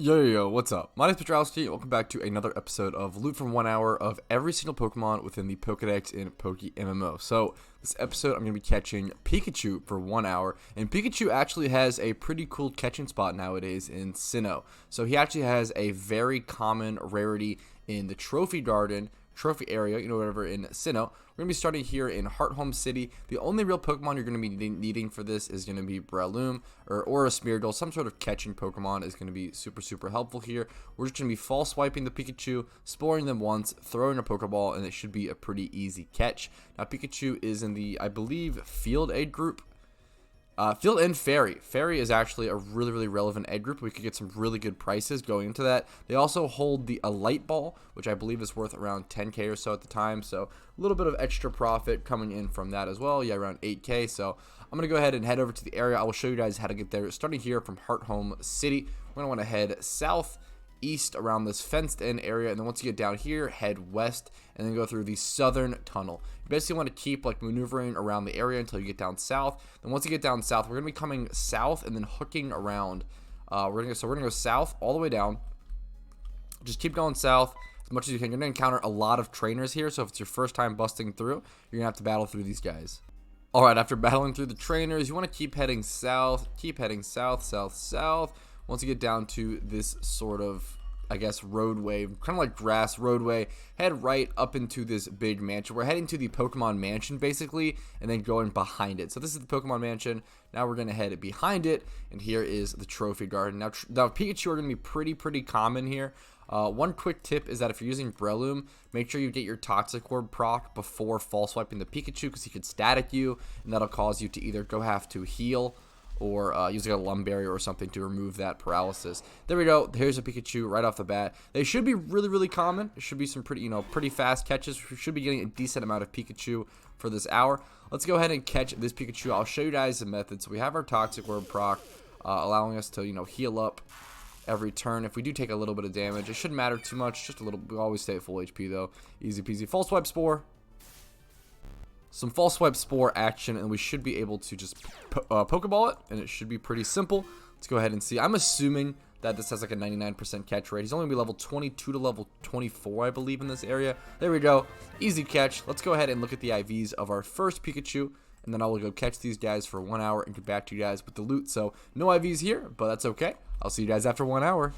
Yo, what's up? My name is Petrowski, and welcome back to another episode of Loot from 1 Hour of every single Pokemon within the Pokedex in PokeMMO. So, this episode, I'm going to be catching Pikachu for 1 hour, and Pikachu actually has a pretty cool catching spot nowadays in Sinnoh. So, he actually has a very common rarity in the Trophy area, whatever, in Sinnoh. We're going to be starting here in Hearthome City. The only real Pokemon you're going to be needing for this is going to be Breloom or a Smeargle. Some sort of catching Pokemon is going to be super helpful here. We're just going to be false swiping the Pikachu, sporing them once, throwing a Pokeball, and it should be a pretty easy catch. Now, Pikachu is in the, I believe, Field Egg group. Field and Fairy. Fairy is actually a really relevant egg group. We could get some really good prices going into that. They also hold a Light Ball, which I believe is worth around 10k or so at the time. So a little bit of extra profit coming in from that as well. Yeah, around 8k. So I'm going to go ahead and head over to the area. I will show you guys how to get there. Starting here from Hearthome City, we're going to want to head southeast around this fenced in area, and then once you get down here, head west and then go through the southern tunnel. You basically want to keep maneuvering around the area until you get down south. Then once you get down south, we're going to be coming south and then hooking around. We're going to go south all the way down. Just keep going south as much as you can. You're going to encounter a lot of trainers here, so if it's your first time busting through, you're going to have to battle through these guys. Alright, after battling through the trainers, you want to keep heading south. Keep heading south. Once you get down to this sort of, I guess, roadway, kind of like grass roadway, head right up into this big mansion. We're heading to the Pokemon Mansion, basically, and then going behind it. So this is the Pokemon Mansion. Now we're going to head behind it, and here is the Trophy Garden. Now Pikachu are going to be pretty common here. One quick tip is that if you're using Breloom, make sure you get your Toxic Orb proc before false swiping the Pikachu, because he could static you, and that'll cause you to either have to heal or use a Lum Barrier or something to remove that paralysis. There we go. Here's a Pikachu right off the bat. They should be really common. It should be some pretty fast catches. We should be getting a decent amount of Pikachu for this hour. Let's go ahead and catch this Pikachu. I'll show you guys the method. So we have our Toxic Orb proc, allowing us to heal up every turn. If we do take a little bit of damage, it shouldn't matter too much. Just a little. We always stay at full HP though. Easy peasy. False Swipe Spore. Some false swipe spore action, and we should be able to just Pokeball it, and it should be pretty simple. Let's go ahead and see. I'm assuming that this has like a 99% catch rate. He's only going to be level 22 to level 24, I believe, in this area. There we go. Easy catch. Let's go ahead and look at the IVs of our first Pikachu, and then I will go catch these guys for 1 hour and get back to you guys with the loot. So no IVs here, but that's okay. I'll see you guys after 1 hour.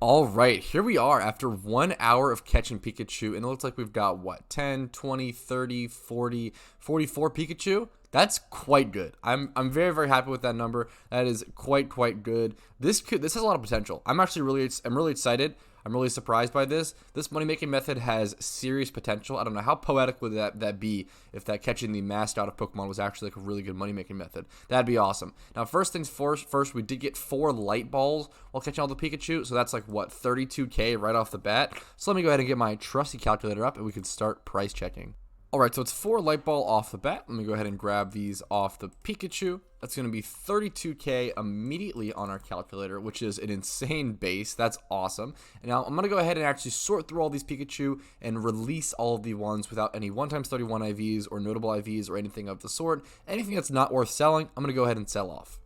Alright, here we are after 1 hour of catching Pikachu, and it looks like we've got, what, 10, 20, 30, 40, 44 Pikachu? That's quite good. I'm very happy with that number. That is quite good. This has a lot of potential. I'm really excited. I'm really surprised by this. This money-making method has serious potential. I don't know how poetic would that be if that catching the masked out of Pokemon was actually like a really good money-making method. That'd be awesome. Now, first things first, we did get 4 Light Balls while catching all the Pikachu, so that's like, what, 32k right off the bat. So let me go ahead and get my trusty calculator up, and we can start price checking. Alright, so it's 4 Light Ball off the bat. Let me go ahead and grab these off the Pikachu. That's going to be 32k immediately on our calculator, which is an insane base. That's awesome. And now I'm going to go ahead and actually sort through all these Pikachu and release all of the ones without any 1x31 IVs or notable IVs or anything of the sort. Anything that's not worth selling, I'm going to go ahead and sell off.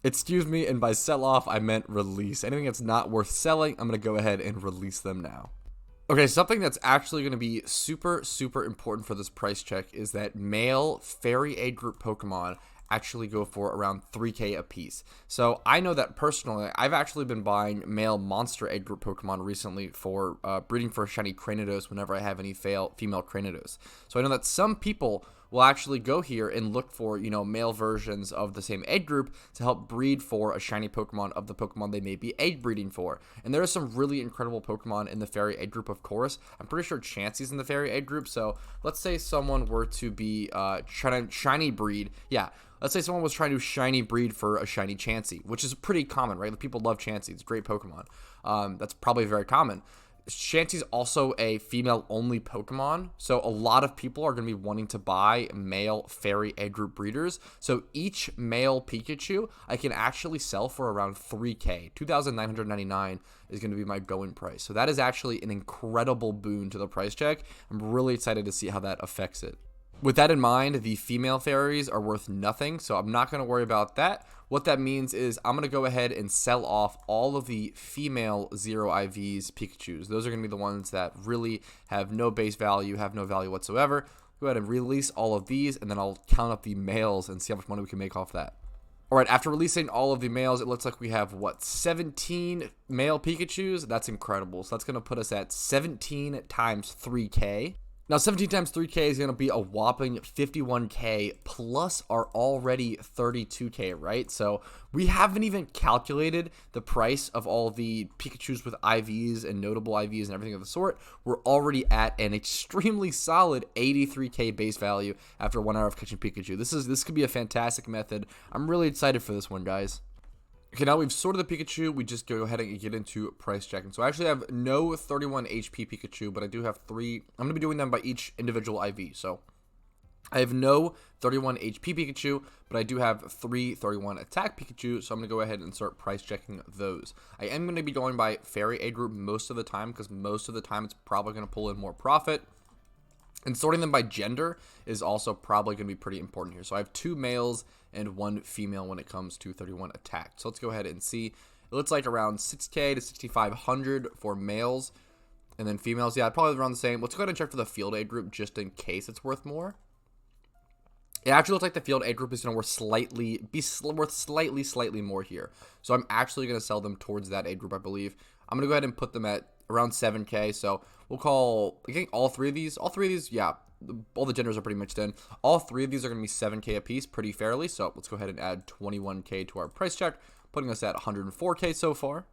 Excuse me, and by sell off, I meant release. Anything that's not worth selling, I'm going to go ahead and release them now. Okay, something that's actually going to be super important for this price check is that male Fairy Egg Group Pokemon actually go for around 3k a piece. So I know that personally, I've actually been buying male Monster Egg Group Pokemon recently for breeding for shiny Cranidos whenever I have any female Cranidos. So I know that some people will actually go here and look for, male versions of the same egg group to help breed for a shiny Pokemon of the Pokemon they may be egg breeding for. And there are some really incredible Pokemon in the Fairy Egg Group, of course. I'm pretty sure Chansey's in the Fairy Egg Group, so let's say someone were to be trying to shiny breed. Yeah, let's say someone was trying to shiny breed for a shiny Chansey, which is pretty common, right? People love Chansey. It's a great Pokemon. That's probably very common. Chansey's also a female-only Pokemon, so a lot of people are going to be wanting to buy male Fairy Egg Group breeders. So each male Pikachu I can actually sell for around 3k. 2,999 is going to be my going price. So that is actually an incredible boon to the price check. I'm really excited to see how that affects it. With that in mind, the female fairies are worth nothing, so I'm not going to worry about that. What that means is I'm going to go ahead and sell off all of the female 0 IVs Pikachus. Those are going to be the ones that really have no base value, have no value whatsoever. Go ahead and release all of these, and then I'll count up the males and see how much money we can make off that. Alright, after releasing all of the males, it looks like we have, 17 male Pikachus? That's incredible. So that's going to put us at 17 times 3K. Now, 17 times 3K is going to be a whopping 51K plus our already 32K, right? So we haven't even calculated the price of all the Pikachus with IVs and notable IVs and everything of the sort. We're already at an extremely solid 83K base value after 1 hour of catching Pikachu. This could be a fantastic method. I'm really excited for this one, guys. Okay, now we've sorted the Pikachu, we just go ahead and get into price checking. So I actually have no 31 HP Pikachu, but I do have 3. I'm going to be doing them by each individual IV. So I have no 31 HP Pikachu, but I do have 3 31 attack Pikachu, so I'm going to go ahead and start price checking those. I am going to be going by Fairy A group most of the time, because most of the time it's probably going to pull in more profit. And sorting them by gender is also probably going to be pretty important here. So I have 2 males and 1 female when it comes to 31 attack. So let's go ahead and see. It looks like around 6K to 6,500 for males. And then females, yeah, probably around the same. Let's go ahead and check for the field A group just in case it's worth more. It actually looks like the field A group is going to worth slightly more here. So I'm actually going to sell them towards that A group, I believe. I'm going to go ahead and put them at around 7K. So we'll call, I think all three of these, yeah, all the genders are pretty mixed in. All 3 of these are going to be 7K a piece pretty fairly. So let's go ahead and add 21K to our price check, putting us at 104K so far.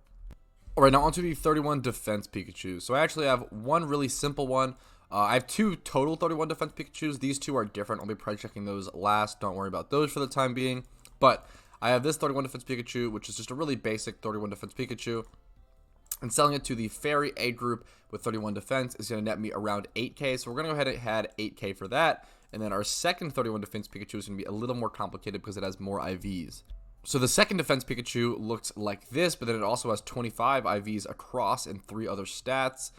All right, now onto the 31 defense Pikachu. So I actually have one really simple one. I have 2 total 31 defense Pikachus. These 2 are different. I'll be price checking those last. Don't worry about those for the time being. But I have this 31 defense Pikachu, which is just a really basic 31 defense Pikachu. And selling it to the Fairy A group with 31 defense is going to net me around 8K. So we're going to go ahead and add 8K for that. And then our second 31 defense Pikachu is going to be a little more complicated because it has more IVs. So the second defense Pikachu looks like this, but then it also has 25 IVs across and 3 other stats,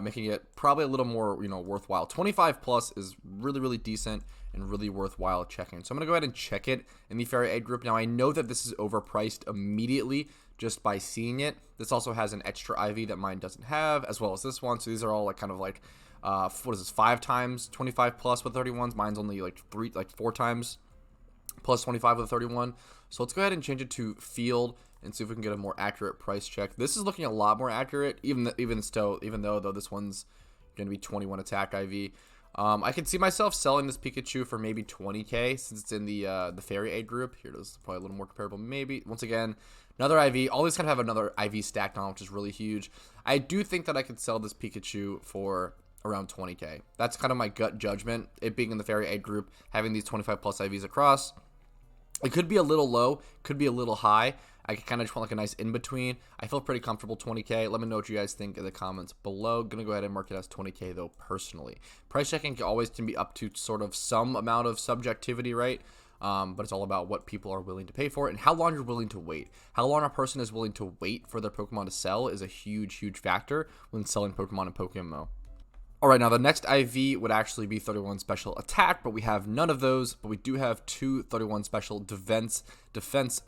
making it probably a little more, worthwhile. 25 plus is really, really decent and really worthwhile checking. So I'm going to go ahead and check it in the Fairy A group. Now, I know that this is overpriced immediately just by seeing it. This also has an extra IV that mine doesn't have, as well as this one. So these are all like kind of like, what is this, 5 times 25 plus with 31s. Mine's only like 4 times plus 25 with 31. So let's go ahead and change it to field and see if we can get a more accurate price check. This is looking a lot more accurate, even though this one's going to be 21 attack IV. I can see myself selling this Pikachu for maybe 20K since it's in the Fairy A group. Here it is, probably a little more comparable maybe. Once again, another IV. All these kind of have another IV stacked on, which is really huge. I do think that I could sell this Pikachu for around 20K. That's kind of my gut judgment, it being in the Fairy A group, having these 25 plus IVs across. It could be a little low, could be a little high. I kind of just want like a nice in-between. I feel pretty comfortable 20K. Let me know what you guys think in the comments below. Gonna go ahead and mark it as 20K though, personally. Price checking can be up to sort of some amount of subjectivity, right? But it's all about what people are willing to pay for it and how long you're willing to wait. How long a person is willing to wait for their Pokemon to sell is a huge, huge factor when selling Pokemon in PokeMMO. Alright, now the next IV would actually be 31 special attack, but we have none of those, but we do have 2 31 special defense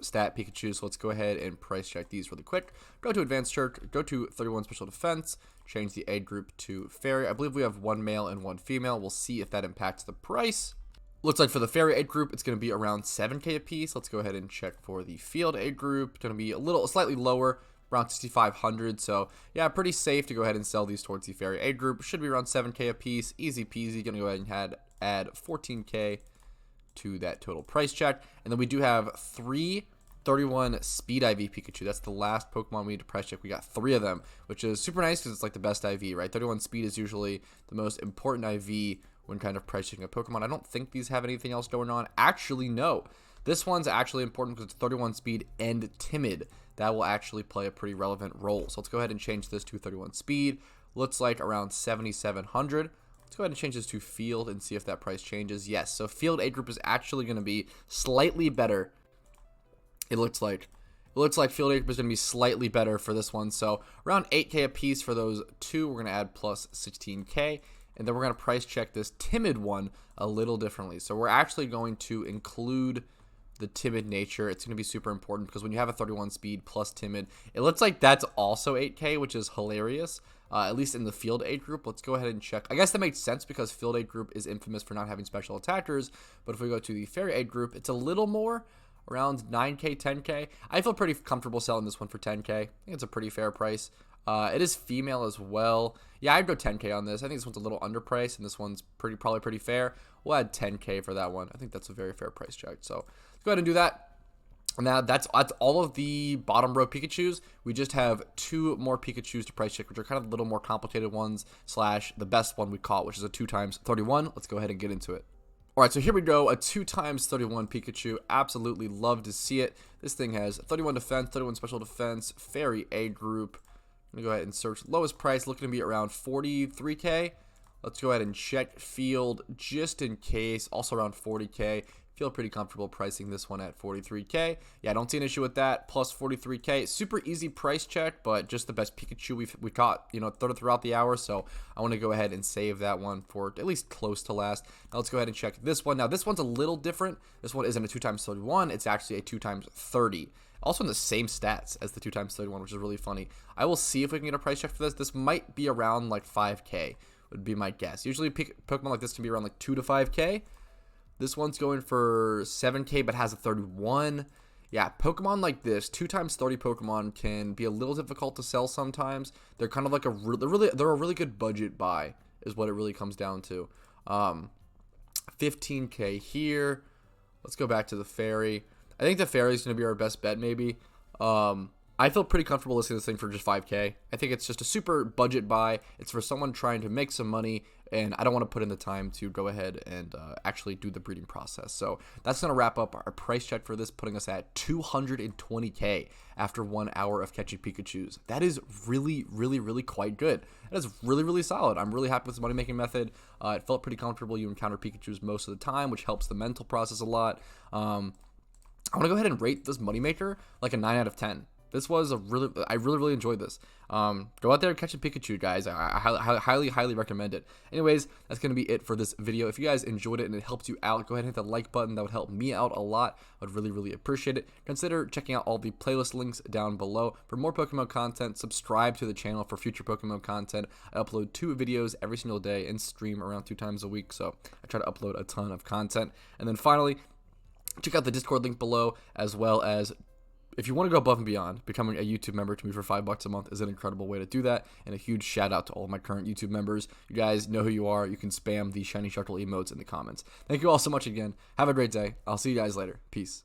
stat Pikachu, so let's go ahead and price check these really quick. Go to advanced search, go to 31 special defense, change the A group to Fairy. I believe we have 1 male and 1 female. We'll see if that impacts the price. Looks like for the Fairy A group, it's going to be around 7K a piece. Let's go ahead and check for the Field A group. It's going to be slightly lower, around 6,500. So yeah, pretty safe to go ahead and sell these towards the Fairy A group. Should be around 7K a piece, easy peasy. Going to go ahead and add 14K to that total price check. And then we do have 3 31 Speed IV Pikachu. That's the last Pokemon we need to price check. We got 3 of them, which is super nice because it's like the best IV, right? 31 Speed is usually the most important IV when kind of price checking a Pokemon. I don't think these have anything else going on. Actually, no. This one's actually important because it's 31 Speed and Timid. That will actually play a pretty relevant role. So let's go ahead and change this to 31 Speed. Looks like around 7,700. Let's go ahead and change this to Field and see if that price changes. Yes, so Field A group is actually going to be slightly better. It looks like Field A group is going to be slightly better for this one. So around 8K a piece for those 2. We're going to add plus 16K. and then we're going to price check this timid one a little differently. So we're actually going to include the timid nature. It's going to be super important because when you have a 31 speed plus timid, it looks like that's also 8k, which is hilarious. At least in the field age group. Let's go ahead and check. I guess that makes sense because field age group is infamous for not having special attackers. But if we go to the fairy age group, it's a little more, around 9k, 10k. I feel pretty comfortable selling this one for 10k. I think it's a pretty fair price. It is female as well. Yeah, I'd go 10k on this. I think this one's a little underpriced, and this one's probably pretty fair. We'll add 10k for that one. I think that's a very fair price check. So let's go ahead and do that. Now, that's all of the bottom row Pikachus. We just have 2 more Pikachus to price check, which are kind of the little more complicated ones, / the best one we caught, which is a 2x31. Let's go ahead and get into it. All right, so here we go, a 2x31 Pikachu. Absolutely love to see it. This thing has 31 defense, 31 special defense, fairy A group. I'm going to go ahead and search lowest price, looking to be around 43k. Let's go ahead and check field just in case, also around 40k. Feel pretty comfortable pricing this one at 43k. Yeah, I don't see an issue with that. Plus 43k, super easy price check, but just the best Pikachu we caught, throughout the hour. So I want to go ahead and save that one for at least close to last. Now let's go ahead and check this one. Now this one's a little different. This one isn't a 2x31. It's actually a 2x30. Also in the same stats as the 2x31, which is really funny. I will see if we can get a price check for this. This might be around like 5k, would be my guess. Usually Pokemon like this can be around like 2 to 5k. This one's going for 7k, but has a 31. Yeah, Pokemon like this, 2x30 Pokemon can be a little difficult to sell sometimes. They're kind of like they're a really good budget buy, is what it really comes down to. 15k here. Let's go back to the fairy. I think the fairy is going to be our best bet, maybe. I feel pretty comfortable listing this thing for just 5k. I think it's just a super budget buy. It's for someone trying to make some money, and I don't want to put in the time to go ahead and actually do the breeding process. So that's going to wrap up our price check for this, putting us at 220k after 1 hour of catching Pikachus. That is really, really, really quite good. That is really, really solid. I'm really happy with this money-making method. It felt pretty comfortable. You encounter Pikachus most of the time, which helps the mental process a lot. I want to go ahead and rate this moneymaker like a 9 out of 10. This was I really enjoyed this. Go out there and catch a Pikachu, guys. I highly recommend it. Anyways, that's going to be it for this video. If you guys enjoyed it and it helped you out, go ahead and hit the like button. That would help me out a lot. I would really appreciate it. Consider checking out all the playlist links down below. For more Pokemon content, subscribe to the channel for future Pokemon content. I upload 2 videos every single day and stream around 2 times a week, so I try to upload a ton of content. And then finally, check out the Discord link below, as well as if you want to go above and beyond, becoming a YouTube member to me for $5 a month is an incredible way to do that. And a huge shout out to all of my current YouTube members. You guys know who you are. You can spam the shiny sharkle emotes in the comments. Thank you all so much again. Have a great day. I'll see you guys later. Peace.